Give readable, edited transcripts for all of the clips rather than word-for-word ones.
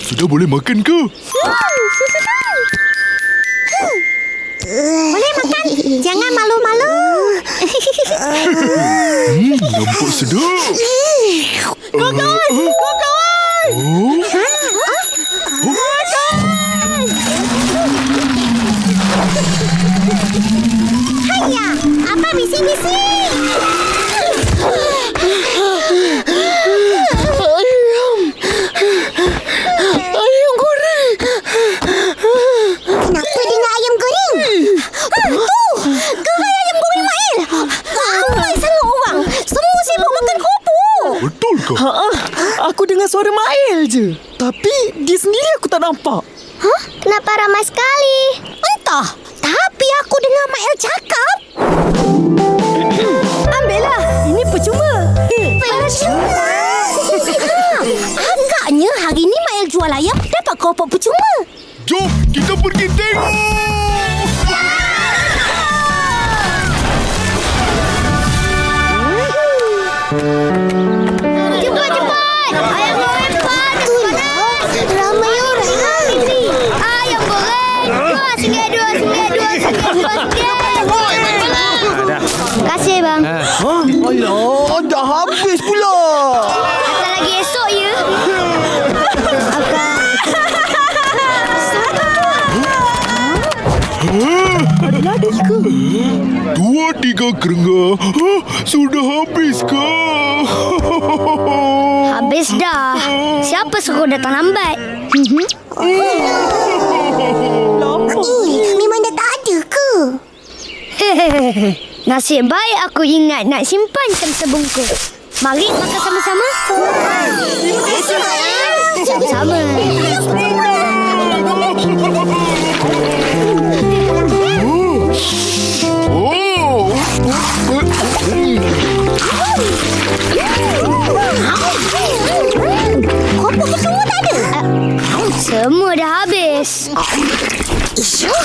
Sudah boleh makan ke? Boleh makan. Jangan malu-malu. Nampak sedap. Kawan! Haiya, apa bising-bising? Ayam goreng. Kenapa dengan ayam goreng? Tu ayam goreng Mail. Ramai sangat orang. Semua sibuk makan kerupuk. Betul ke? Aku dengar suara Mail je. Tapi dia sendiri aku tak nampak. Kenapa ramai sekali? Entah. Tapi aku dengar Mail cakap. Ambillah. Ini percuma. Percuma? Agaknya hari ni Mail jual ayam dapat kerupuk percuma. Jom, kita pergi tengok. Cepat! Ayam goreng panas! Ramai orang. Ayam goreng. Dua singgit. Terima kasih, bang. Alah, dah habis pula. Datang lagi esok, ya? Ada lagi ke? 2-3 kerengah. Sudah habis ke? Habis dah. Siapa suruh datang lambat? Memang dah tak ada ke? Nasib baik aku ingat nak simpan sebungkus. Mari makan sama-sama. Sama-sama. Kerupuk semua tak ada? Semua dah habis.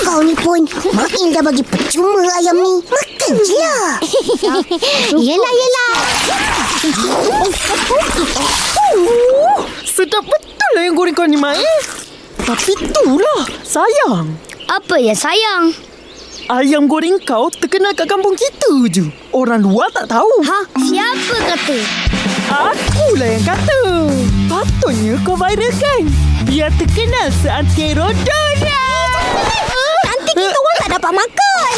Kau ni pun Main dah bagi percuma ayam ni. Makan je lah. Yelah. Sedap betul lah yang goreng kau ni, Mail. Tapi itulah sayang. Apa yang sayang? Ayam goreng kau terkenal kat kampung kita je. Orang luar tak tahu. Siapa kata? Akulah yang kata. Patutnya kau viralkan. Biar terkenal seantero dunia. Nanti kita orang tak dapat makan.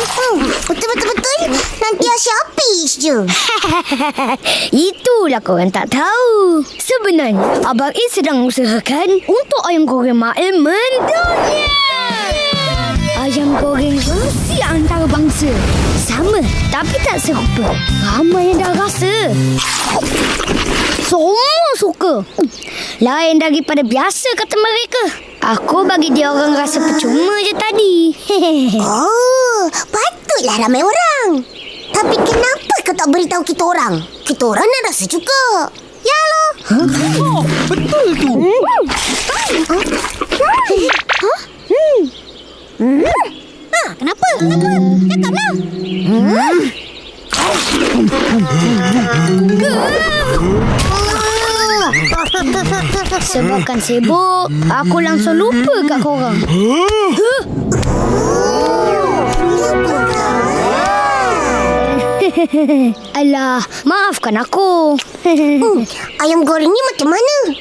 Betul. Nanti Asyik habis je. Itulah korang tak tahu. Sebenarnya Abang In sedang usahakan untuk ayam goreng Mail mendunia. Ayam goreng versi antarabangsa. Sama tapi tak serupa. Ramai yang dah rasa. Semua suka. Lain daripada biasa kata mereka. Aku bagi dia orang rasa percuma je tadi. Patutlah ramai orang. Tapi kenapa kau tak beritahu kita orang? Kita orang nak rasa juga. Ya loh. Betul tu. Kenapa? Cakaplah. Sebabkan sibuk, aku langsung lupa kat korang. Alah, maafkan aku. Ayam goreng ni macam mana?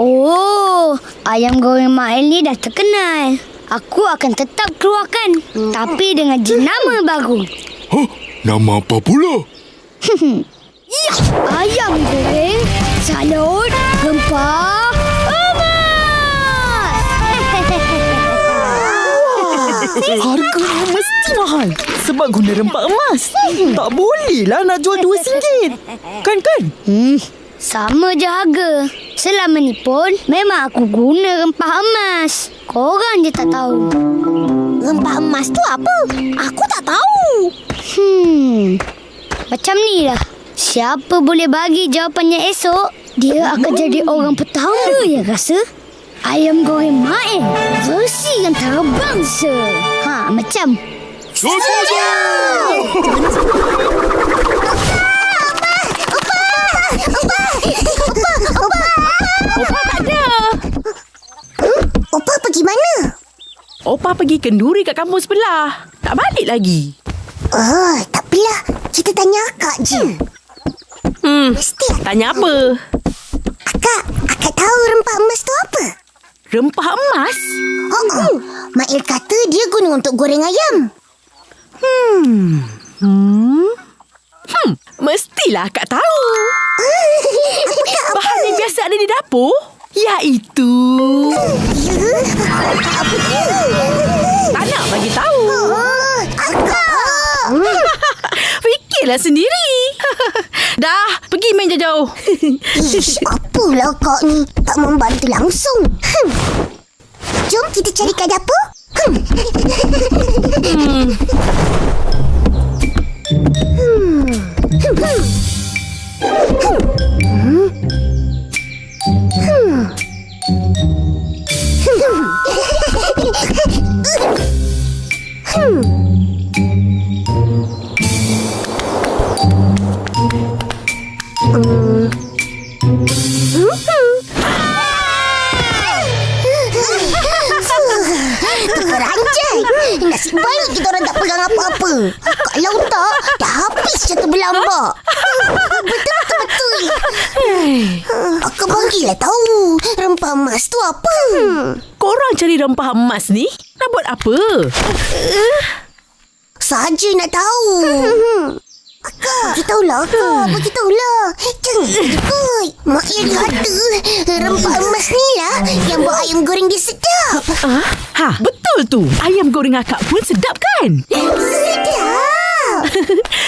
Oh, ayam goreng Mail ni dah terkenal. Aku akan tetap keluarkan, tapi dengan jenama baru. Nama apa pula? Ayam goreng salut rempah emas. Harganya mesti mahal sebab guna rempah emas. Tak bolehlah nak jual RM2. Kan? Sama je harga. Selama ni pun memang aku guna rempah emas. Korang je tak tahu. Rempah emas tu apa? Aku tak tahu. Macam ni lah. Siapa boleh bagi jawapannya esok, dia akan jadi orang pertama yang rasa ayam goreng Mail versi antarabangsa. Macam Setuju! Abah pergi kenduri kat kampung sebelah. Tak balik lagi. Oh, tak apalah. Kita tanya akak je. Mesti Tanya apa? Akak tahu rempah emas tu apa? Rempah emas? Mail kata dia guna untuk goreng ayam. Mestilah akak tahu. Bahan yang biasa ada di dapur, iaitu... Apa dia? Tak nak bagi tahu. Akak! Fikirlah sendiri. Dah, pergi main jauh-jauh. Ish, apalah kak ni. Tak membantu langsung. Jom kita cari kat dapur. Teranjai. Nasib baik kita orang tak pegang apa-apa. Kalau tak, dah habis je terbelambak. Betul-betul. Akak bagilah tahu rempah emas tu apa. Korang cari rempah emas ni nak buat apa? Saja nak tahu. Akak, beritahulah akak. Beritahulah. Jangan ikut. Mak Il kata rempah emas ni lah yang buat ayam goreng dia sedap. Betul tu. Ayam goreng akak pun sedap kan? Sedap.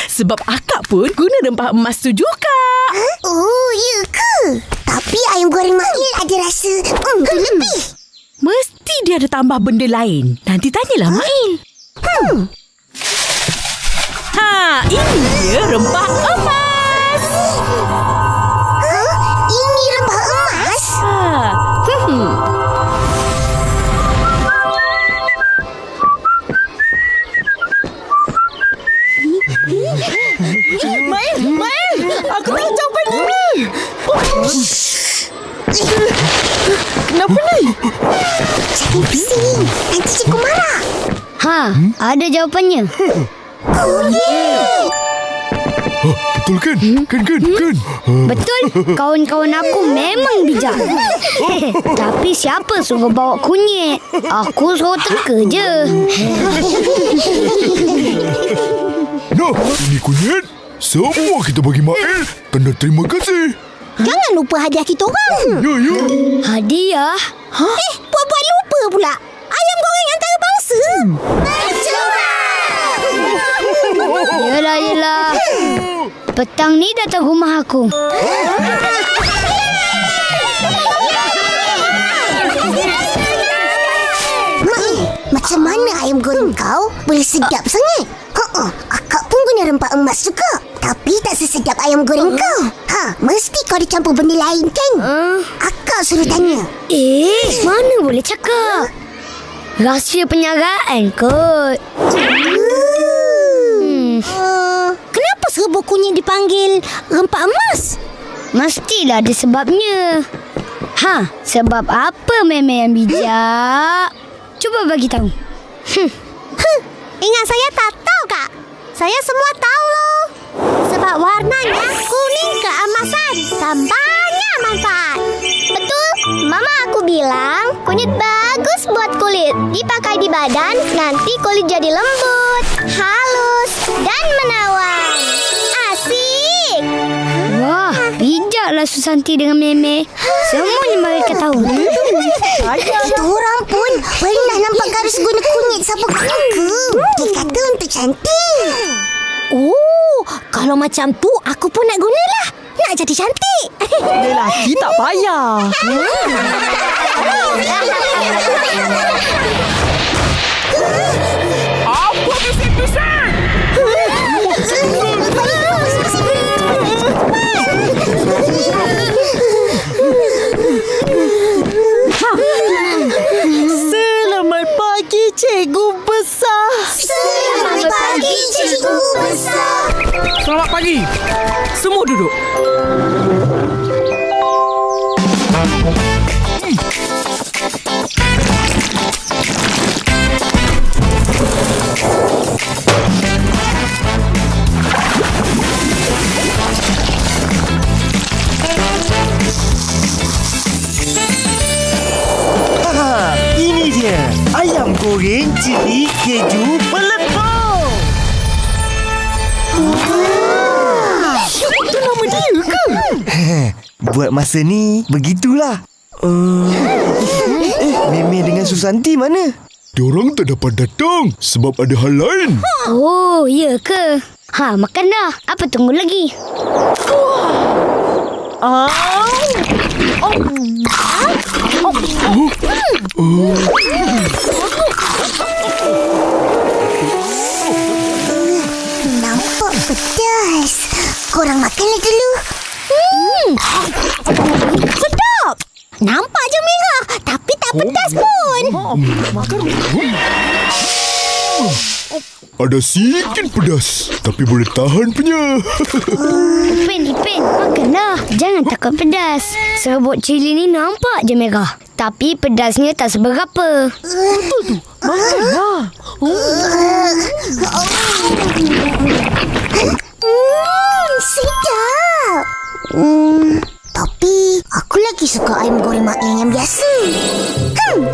Sebab akak pun guna rempah emas tu juga. Oh, ya ke? Tapi ayam goreng Mak Il ada rasa lebih. Mesti dia ada tambah benda lain. Nanti tanyalah Mak Il. Ini dia rempah emas. Ini rempah emas? Mail, aku tahu jawapan ini. Kenapa ni? Jangan bising. Nanti cikgu marah. Ada jawapannya. Betul kan? Kan? Betul, kawan-kawan aku memang bijak. Tapi siapa suruh bawa kunyit? Aku suruh teka je. Nah, ini kunyit. Semua kita bagi Mail. Tanda terima kasih. Jangan lupa hadiah kita orang. Ya. Hadiah? Buat-buat lupa pula. Ayam goreng antarabangsa. Yelah. Petang ni datang rumah aku. Mak, macam mana ayam goreng kau boleh sedap sangat? Akak pun guna rempah emas juga. Tapi tak sesedap ayam goreng kau. Mesti kau dicampur benda lain kan? Akak suruh tanya. Mana boleh cakap? Rahsia penyagaan kot. Kenapa serbuk kunyit dipanggil rempah emas? Mestilah ada sebabnya. Sebab apa Meme yang bijak? Cuba bagi tahu. Ingat saya tak tahu kak. Saya semua tahu loh. Sebab warnanya kuning keemasan dan banyak manfaat. Betul, Mama aku bilang kunyit bagus buat kulit. Dipakai di badan, nanti kulit jadi lembut, halus dan menawan. Asik. Wah, bijaklah Susanti dengan Meme. Semuanya mereka tahu. Kita orang pun pernah nampak Garus guna kunyit sapu muka. Dia kata untuk cantik. Oh, kalau macam tu aku pun nak gunalah. Nak jadi cantik. Lelaki tak payah. Apa bising-bising? Selamat pagi, Cikgu Besar. Selamat pagi, Cikgu Besar. Selamat pagi. Semua duduk. Dunia ayam goreng cili keju meletup. Itu nama dia ke? Buat masa ni begitulah. Meme dengan Susanti mana? Diorang tak dapat datang sebab ada hal lain. Oh, ya ke? Makan dah. Apa tunggu lagi? Nampak pedas. Korang makanlah dulu. Sedap. Nampak je merah, tapi tak pedas pun. Ada sikit pedas, tapi boleh tahan punya. Ipin, makanlah. Jangan takut pedas. Serbuk cili ni nampak je merah, tapi pedasnya tak seberapa. Makanlah. Sedap. Tapi aku lagi suka ayam goreng Mak Eng yang biasa. Betul.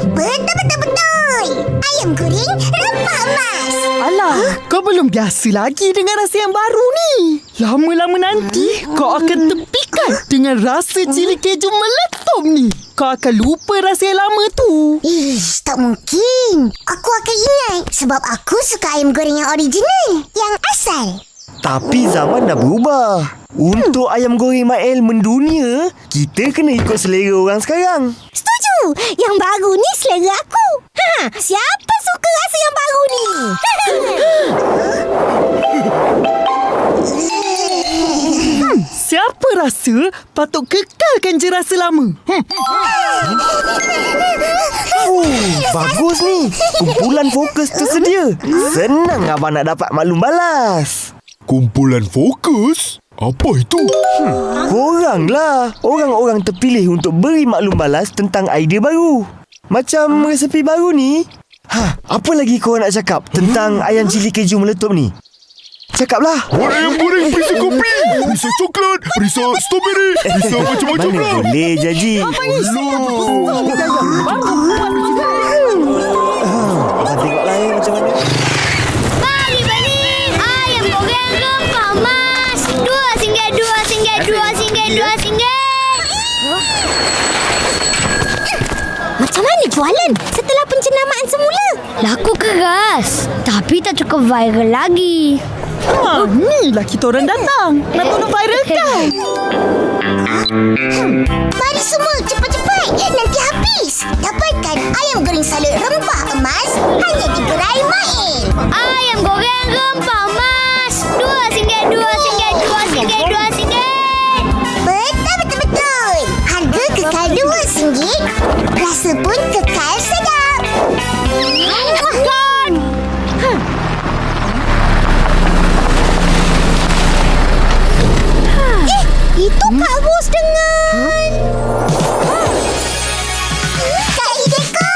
Ayam goreng rempah emas. Alah, kau belum biasa lagi dengan rasa yang baru ni. Lama-lama nanti kau akan tepikan dengan rasa cili keju meletup ni. Kau akan lupa rasa yang lama tu. Ish, tak mungkin. Aku akan ingat sebab aku suka ayam goreng yang original, yang asal. Tapi zaman dah berubah. Untuk ayam goreng Mak El mendunia, kita kena ikut selera orang sekarang. Setuju. Yang baru ni selera aku. Siapa suka rasa yang baru ni? Siapa rasa patut kekalkan je rasa lama. Bagus ni. Kumpulan fokus tersedia. Senang abang nak dapat maklum balas. Kumpulan fokus? Apa itu? Korang lah orang-orang terpilih untuk beri maklum balas tentang idea baru. Macam resepi baru ni. Apa lagi korang nak cakap tentang ayam cili keju meletup ni? Cakaplah. Buat ayam goreng perisa kopi, perisa coklat, perisa strawberry, perisa macam-macam Mana lah. boleh Jaji. Abang tengoklah macam mana. Bali. Ayam goreng rempah emas. RM2. Macam mana jualan setelah pencenamaan semula? Laku keras, tapi tak cukup viral lagi. Ni lah kita orang datang. Nak tolong viralkan. Mari semua cepat-cepat, nanti habis. Dapatkan ayam goreng salut rempah emas hanya di gerai Mak El. Ayam goreng rempah emas. RM2. Betul. Harga kekal RM2. Rasa pun kekal sedap. Makan. Itu Kak Bos dengan Kak Hideko.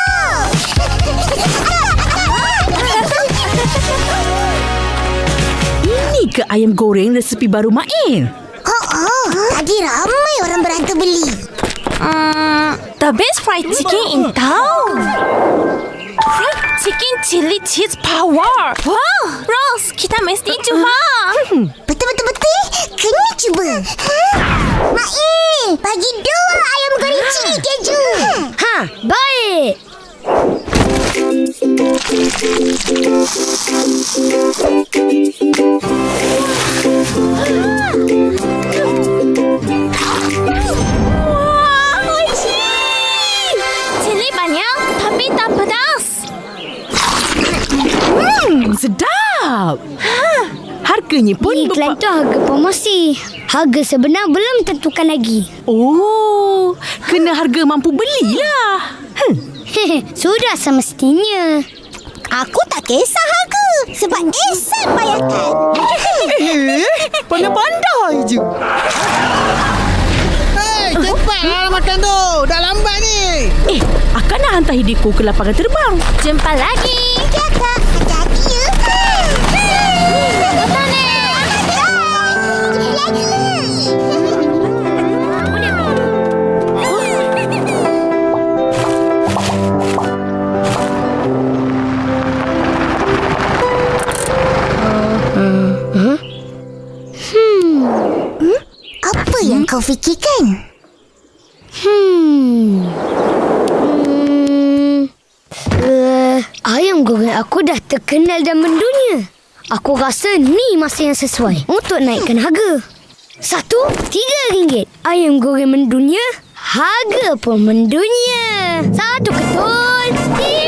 Ini ke ayam goreng resepi baru Mak El? Tadi ramai orang berhantu beli. The best fried chicken in town. Fried chicken chili cheese power. Wow, Rose, kita mesti cuba. Betul. Kena cuba. Mak El, bagi 2 ayam goreng cili keju. Baik. Chili banyak tapi tak pedas. Sedap. Harganya pun Iklan tu harga promosi. Harga sebenar belum tentukan lagi. Oh, kena harga mampu belilah. Sudah semestinya. Aku tak kisah harga sebab Ehsan bayarkan. Pandai-pandai je. Hei, cepatlah makan tu. Dah lambat ni. Akan nak hantar Hideko ke lapangan terbang. Jumpa lagi. Ya, Kak. Hati-hati ya. kau fikirkan? Ayam goreng aku dah terkenal dan mendunia. Aku rasa ni masa yang sesuai untuk naikkan harga. RM1, RM3. Ayam goreng mendunia, harga pun mendunia. 1 ketul.